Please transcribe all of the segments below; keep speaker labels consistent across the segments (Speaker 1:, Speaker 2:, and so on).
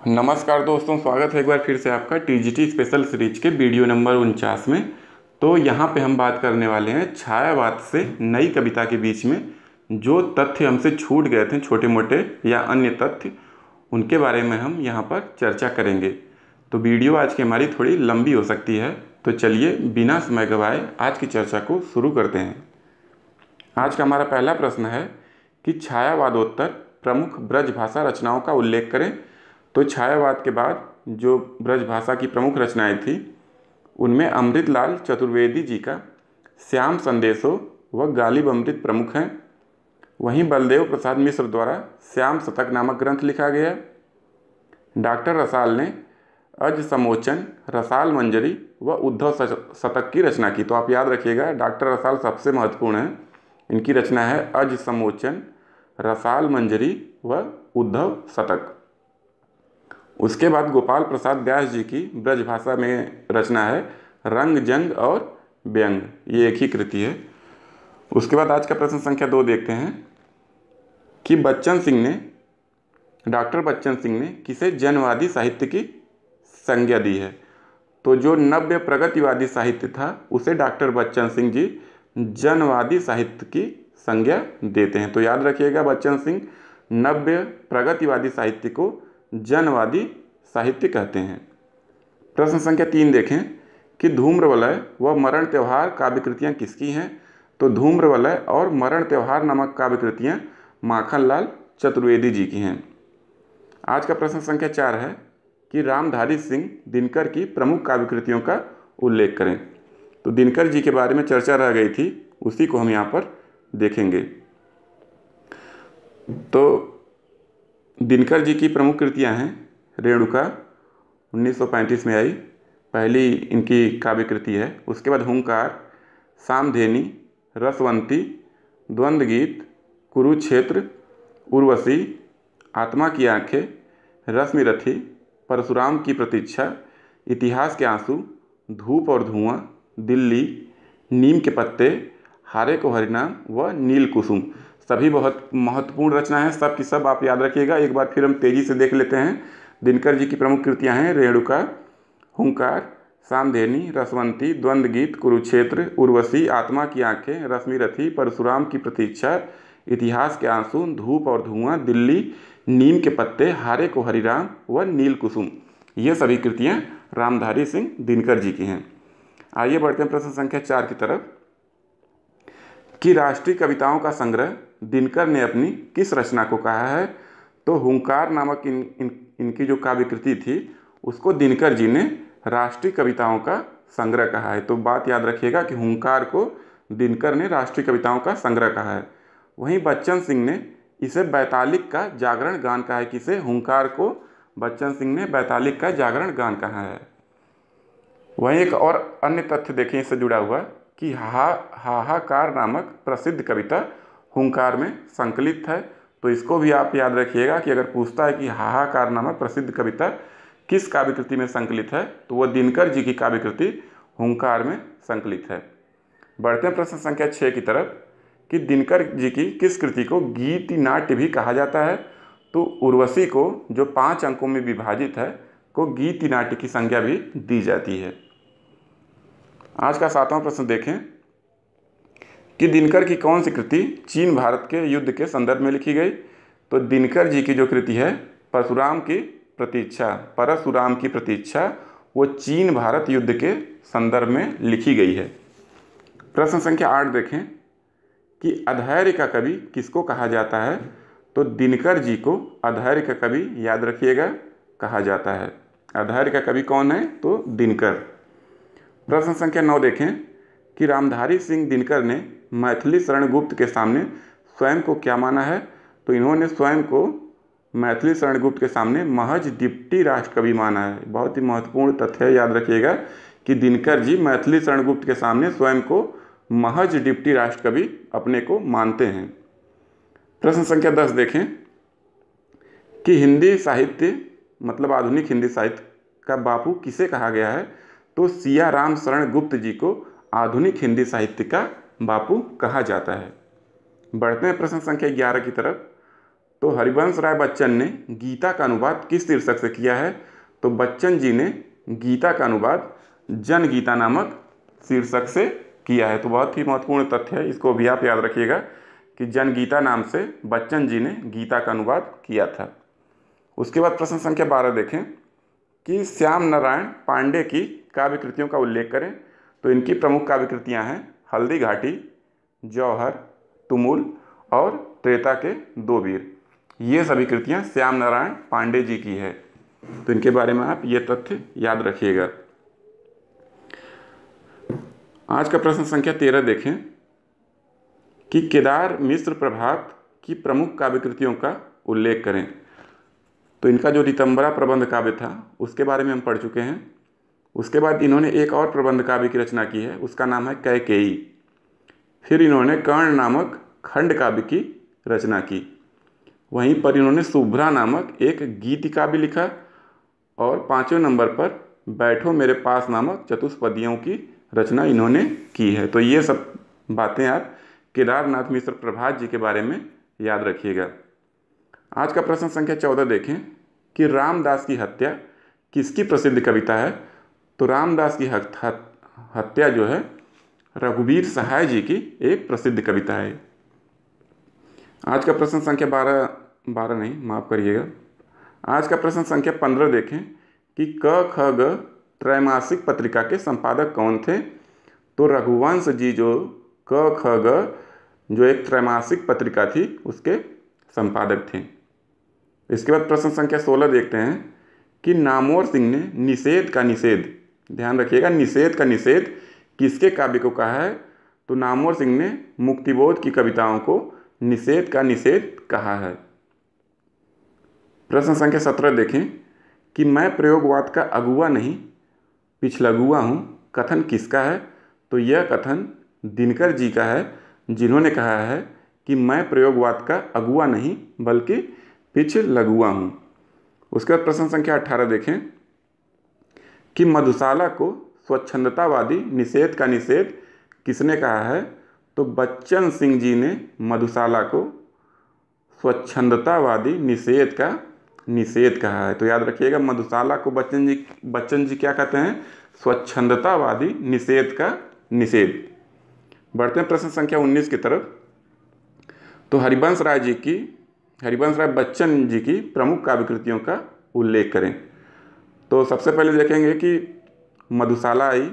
Speaker 1: नमस्कार दोस्तों, स्वागत है एक बार फिर से आपका टीजीटी स्पेशल सीरीज के वीडियो नंबर 49 में। तो यहाँ पे हम बात करने वाले हैं छायावाद से नई कविता के बीच में जो तथ्य हमसे छूट गए थे, छोटे मोटे या अन्य तथ्य, उनके बारे में हम यहाँ पर चर्चा करेंगे। तो वीडियो आज की हमारी थोड़ी लंबी हो सकती है, तो चलिए बिना समय गंवाए आज की चर्चा को शुरू करते हैं। आज का हमारा पहला प्रश्न है कि छायावादोत्तर प्रमुख ब्रजभाषा रचनाओं का उल्लेख करें। तो छायावाद के बाद जो ब्रजभाषा की प्रमुख रचनाएं थी उनमें अमृतलाल चतुर्वेदी जी का श्याम संदेशो व गालिब अमृत प्रमुख हैं। वहीं बलदेव प्रसाद मिश्र द्वारा श्याम शतक नामक ग्रंथ लिखा गया। डॉक्टर रसाल ने अज समोचन, रसाल मंजरी व उद्धव शतक की रचना की। तो आप याद रखिएगा, डॉक्टर रसाल सबसे महत्वपूर्ण है। इनकी रचना है अज समोचन, रसाल मंजरी व उद्धव शतक। उसके बाद गोपाल प्रसाद व्यास जी की ब्रजभाषा में रचना है रंग जंग और व्यंग, ये एक ही कृति है। उसके बाद आज का प्रश्न संख्या 2 देखते हैं कि डॉक्टर बच्चन सिंह ने किसे जनवादी साहित्य की संज्ञा दी है। तो जो नव्य प्रगतिवादी साहित्य था उसे डॉक्टर बच्चन सिंह जी जनवादी साहित्य की संज्ञा देते हैं। तो याद रखिएगा, बच्चन सिंह नव्य प्रगतिवादी साहित्य को जनवादी साहित्य कहते हैं। प्रश्न संख्या 3 देखें कि धूम्रवलय व मरण त्योहार काव्य कृतियाँ किसकी हैं। तो धूम्रवलय और मरण त्योहार नामक काव्य कृतियाँ माखनलाल चतुर्वेदी जी की हैं। आज का प्रश्न संख्या 4 है कि रामधारी सिंह दिनकर की प्रमुख काव्य कृतियों का उल्लेख करें। तो दिनकर जी के बारे में चर्चा रह गई थी, उसी को हम यहाँ पर देखेंगे। तो दिनकर जी की प्रमुख कृतियाँ हैं रेणुका, 1935 में आई, पहली इनकी काव्य कृति है। उसके बाद हुंकार, सामधेनी, रसवंती, द्वंद्व गीत, कुरुक्षेत्र, उर्वशी, आत्मा की आंखें, रश्मिरथी, परशुराम की प्रतीक्षा, इतिहास के आंसू, धूप और धुआं, दिल्ली, नीम के पत्ते, हारे को हरिनाम व नील कुसुम। सभी बहुत महत्वपूर्ण रचना है, सब की सब आप याद रखिएगा। एक बार फिर हम तेजी से देख लेते हैं। दिनकर जी की प्रमुख कृतियां हैं रेणुका, हुंकार, सामधेनी, रसवंती, द्वंद्व गीत, कुरुक्षेत्र, उर्वशी, आत्मा की आंखें, रश्मिरथी, परशुराम की प्रतीक्षा, इतिहास के आंसू, धूप और धुआं, दिल्ली, नीम के पत्ते, हारे को हरिराम व नील कुसुम। ये सभी कृतियाँ रामधारी सिंह दिनकर जी की हैं। आइए बढ़ते हैं प्रश्न संख्या 4 की तरफ कि राष्ट्रीय कविताओं का संग्रह दिनकर ने अपनी किस रचना को कहा है। तो हुंकार नामक इनकी जो काव्य कृति थी उसको दिनकर जी ने राष्ट्रीय कविताओं का संग्रह कहा है। तो बात याद रखिएगा कि हुंकार को दिनकर ने राष्ट्रीय कविताओं का संग्रह कहा है। वहीं बच्चन सिंह ने इसे बैतालिक का जागरण गान कहा है। किसे? हुंकार को बच्चन सिंह ने बैतालिक का जागरण गान कहा है। वहीं एक और अन्य तथ्य देखें इससे जुड़ा हुआ कि हाहाकार नामक प्रसिद्ध कविता हुंकार में संकलित है। तो इसको भी आप याद रखिएगा कि अगर पूछता है कि हाहाकार नामक प्रसिद्ध कविता किस काव्य कृति में संकलित है तो वह दिनकर जी की काव्य कृति हुंकार में संकलित है। बढ़ते हैं प्रश्न संख्या 6 की तरफ कि दिनकर जी की किस कृति को गीति नाट्य भी कहा जाता है। तो उर्वशी को, जो 5 अंकों में विभाजित है, को गीति नाट्य की संज्ञा भी दी जाती है। आज का 7वां प्रश्न देखें कि दिनकर की कौन सी कृति चीन भारत के युद्ध के संदर्भ में लिखी गई। तो दिनकर जी की जो कृति है परशुराम की प्रतीक्षा, वो चीन भारत युद्ध के संदर्भ में लिखी गई है। प्रश्न संख्या 8 देखें कि अधैर्य का कवि किसको कहा जाता है। तो दिनकर जी को अधैर्य का कवि, याद रखिएगा, कहा जाता है। अधैर्य का कवि कौन है? तो दिनकर। प्रश्न संख्या 9 देखें कि रामधारी सिंह दिनकर ने मैथिली शरण गुप्त के सामने स्वयं को क्या माना है। तो इन्होंने स्वयं को मैथिली शरण गुप्त के सामने महज डिप्टी राष्ट्रकवि माना है। बहुत ही महत्वपूर्ण तथ्य है, याद रखिएगा कि दिनकर जी मैथिली शरण गुप्त के सामने स्वयं को महज डिप्टी राष्ट्रकवि अपने को मानते हैं। प्रश्न संख्या 10 देखें कि हिंदी साहित्य मतलब आधुनिक हिंदी साहित्य का बापू किसे कहा गया है। तो सिया राम शरण गुप्त जी को आधुनिक हिंदी साहित्य का बापू कहा जाता है। बढ़ते हैं प्रश्न संख्या 11 की तरफ। तो हरिवंश राय बच्चन ने गीता का अनुवाद किस शीर्षक से किया है? तो बच्चन जी ने गीता का अनुवाद जन गीता नामक शीर्षक से किया है। तो बहुत ही महत्वपूर्ण तथ्य है, इसको भी आप याद रखिएगा कि जन गीता नाम से बच्चन जी ने गीता का अनुवाद किया था। उसके बाद प्रश्न संख्या 12 देखें कि श्याम नारायण पांडे की काव्य कृतियों का उल्लेख करें। तो इनकी प्रमुख काव्य कृतियाँ हैं हल्दी घाटी, जौहर, तुमुल और त्रेता के दो वीर। ये सभी कृतियाँ श्याम नारायण पांडे जी की है। तो इनके बारे में आप ये तथ्य याद रखिएगा। आज का प्रश्न संख्या 13 देखें कि केदार मिश्र प्रभात की प्रमुख काव्य कृतियों का उल्लेख करें। तो इनका जो ऋतंबरा प्रबंध काव्य था उसके बारे में हम पढ़ चुके हैं। उसके बाद इन्होंने एक और प्रबंध काव्य की रचना की है, उसका नाम है कैकेयी। फिर इन्होंने कर्ण नामक खंड काव्य की रचना की। वहीं पर इन्होंने शुभ्रा नामक एक गीत काव्य लिखा और 5वें नंबर पर बैठो मेरे पास नामक चतुष्पदियों की रचना इन्होंने की है। तो ये सब बातें आप केदारनाथ मिश्र प्रभात जी के बारे में याद रखिएगा। आज का प्रश्न संख्या 14 देखें कि रामदास की हत्या किसकी प्रसिद्ध कविता है। तो रामदास की हत्या जो है रघुवीर सहाय जी की एक प्रसिद्ध कविता है। आज का प्रश्न संख्या 12 नहीं, माफ़ करिएगा। आज का प्रश्न संख्या 15 देखें कि क ख ग त्रैमासिक पत्रिका के संपादक कौन थे। तो रघुवंश जी जो क ख ग जो एक त्रैमासिक पत्रिका थी उसके संपादक थे। इसके बाद प्रश्न संख्या 16 देखते हैं कि नामवर सिंह ने निषेध का निषेध, ध्यान रखिएगा, निषेध का निषेध किसके काव्य को कहा है। तो नामवर सिंह ने मुक्तिबोध की कविताओं को निषेध का निषेध कहा है। प्रश्न संख्या 17 देखें कि मैं प्रयोगवाद का अगुआ नहीं पिछलगुआ हूँ, कथन किसका है। तो यह कथन दिनकर जी का है, जिन्होंने कहा है कि मैं प्रयोगवाद का अगुआ नहीं बल्कि पिछलगुआ हूँ। उसके बाद प्रश्न संख्या 18 देखें कि मधुशाला को स्वच्छंदतावादी निषेध का निषेध किसने कहा है। तो बच्चन सिंह जी ने मधुशाला को स्वच्छंदतावादी निषेध का निषेध कहा है। तो याद रखिएगा, मधुशाला को बच्चन जी क्या कहते हैं, स्वच्छंदतावादी निषेध का निषेध। बढ़ते हैं प्रश्न संख्या 19 की तरफ। तो हरिवंश राय बच्चन जी की प्रमुख काव्य कृतियों का उल्लेख करें। तो सबसे पहले देखेंगे कि मधुशाला आई,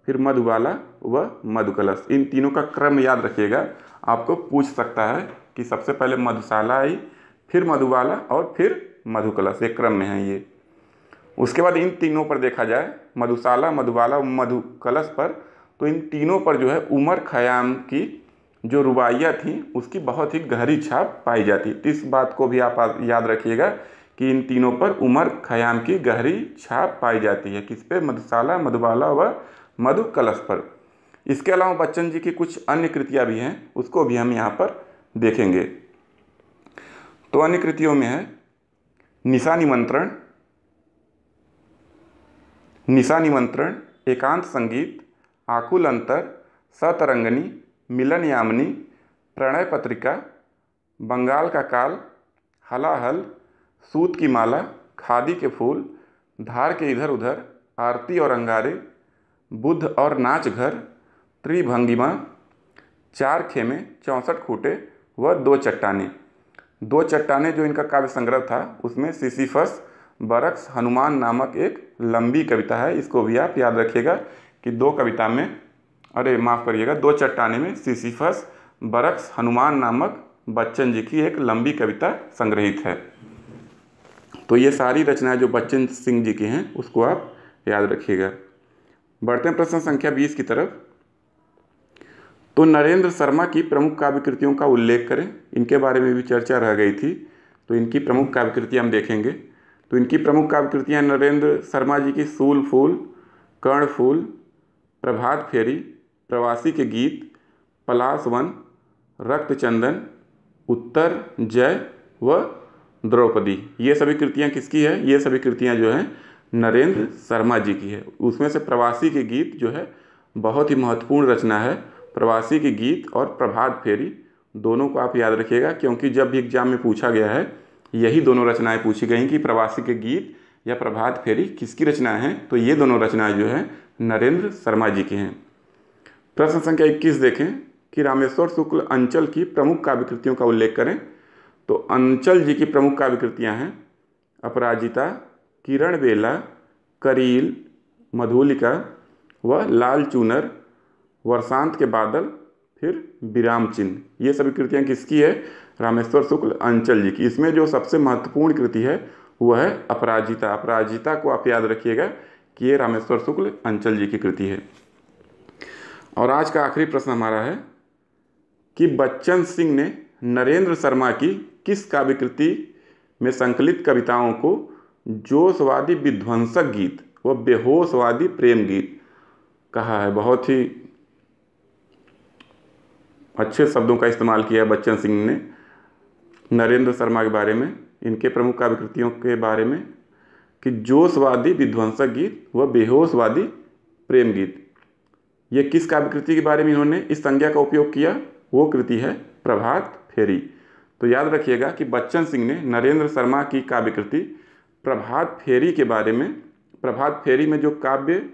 Speaker 1: फिर मधुबाला व मधुकलश। इन तीनों का क्रम याद रखिएगा, आपको पूछ सकता है कि सबसे पहले मधुशाला आई, फिर मधुबाला और फिर मधुकलश, एक क्रम में है ये। उसके बाद इन तीनों पर देखा जाए, मधुशाला, मधुबाला और मधुकलश पर, तो इन तीनों पर जो है उमर खयाम की जो रुबाइयाँ थी उसकी बहुत ही गहरी छाप पाई जाती। तो इस बात को भी आप याद रखिएगा कि इन तीनों पर उमर खयाम की गहरी छाप पाई जाती है। किस पे, मधुशाला, मधुबाला व मधुकलश पर। इसके अलावा बच्चन जी की कुछ अन्य कृतियाँ भी हैं, उसको भी हम यहाँ पर देखेंगे। तो अन्य कृतियों में है निशा निमंत्रण, एकांत संगीत, आकुल अंतर, सतरंगनी, मिलन यामिनी, प्रणय पत्रिका, बंगाल का काल, हलाहल, सूत की माला, खादी के फूल, धार के इधर उधर, आरती और अंगारे, बुद्ध और नाच घर, त्रिभंगिमा, चार खेमे, 64 खूटे व दो चट्टाने जो इनका काव्य संग्रह था उसमें सिसिफस बरक्स हनुमान नामक एक लंबी कविता है। इसको भी आप याद रखिएगा कि दो चट्टाने में सिसिफस बरक्स हनुमान नामक बच्चन जी की एक लंबी कविता संग्रहित है। तो ये सारी रचनाएं जो बच्चन सिंह जी की हैं उसको आप याद रखिएगा। बढ़ते हैं प्रश्न संख्या 20 की तरफ। तो नरेंद्र शर्मा की प्रमुख काव्य कृतियों का उल्लेख करें। इनके बारे में भी चर्चा रह गई थी, तो इनकी प्रमुख काव्य कृतियाँ हम देखेंगे। तो इनकी प्रमुख काव्य कृतियाँ नरेंद्र शर्मा जी की सूल फूल, कर्ण फूल, प्रभात फेरी, प्रवासी के गीत, पलाश वन, रक्त चंदन, उत्तर, जय व द्रौपदी। ये सभी कृतियाँ किसकी है, ये सभी कृतियाँ जो हैं नरेंद्र शर्मा जी की है। उसमें से प्रवासी के गीत जो है बहुत ही महत्वपूर्ण रचना है। प्रवासी के गीत और प्रभात फेरी दोनों को आप याद रखिएगा, क्योंकि जब भी एग्जाम में पूछा गया है यही दोनों रचनाएं पूछी गई कि प्रवासी के गीत या प्रभात फेरी किसकी रचनाएं हैं, तो ये दोनों रचनाएं जो है नरेंद्र शर्मा जी की हैं। प्रश्न संख्या 21 देखें कि रामेश्वर शुक्ल अंचल की प्रमुख काव्य कृतियों का उल्लेख करें। तो अंचल जी की प्रमुख काव्य कृतियाँ हैं अपराजिता, किरण बेला, करील, मधुलिका व लाल चूनर, वर्षांत के बादल, फिर विराम चिन्ह। ये सभी कृतियाँ किसकी है? रामेश्वर शुक्ल अंचल जी की। इसमें जो सबसे महत्वपूर्ण कृति है वह है अपराजिता। अपराजिता को आप याद रखिएगा कि ये रामेश्वर शुक्ल अंचल जी की कृति है। और आज का आखिरी प्रश्न हमारा है कि बच्चन सिंह ने नरेंद्र शर्मा की किस काव्य कृति में संकलित कविताओं को जोशवादी विध्वंसक गीत व बेहोशवादी प्रेम गीत कहा है? बहुत ही अच्छे शब्दों का इस्तेमाल किया है बच्चन सिंह ने नरेंद्र शर्मा के बारे में, इनके प्रमुख काव्य कृतियों के बारे में, कि जोशवादी विध्वंसक गीत व बेहोशवादी प्रेम गीत। ये किस काव्य कृति के बारे में इन्होंने इस संज्ञा का उपयोग किया? वो कृति है प्रभात फेरी। तो याद रखिएगा कि बच्चन सिंह ने नरेंद्र शर्मा की काव्य कृति प्रभात फेरी के बारे में, प्रभात फेरी में जो काव्य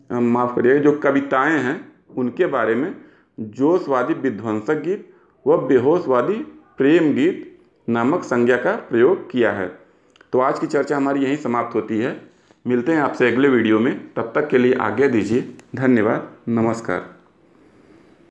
Speaker 1: माफ़ करिएगा जो कविताएं हैं उनके बारे में जोशवादी विध्वंसक गीत व बेहोशवादी प्रेम गीत नामक संज्ञा का प्रयोग किया है। तो आज की चर्चा हमारी यहीं समाप्त होती है। मिलते हैं आपसे अगले वीडियो में, तब तक के लिए आज्ञा दीजिए। धन्यवाद, नमस्कार।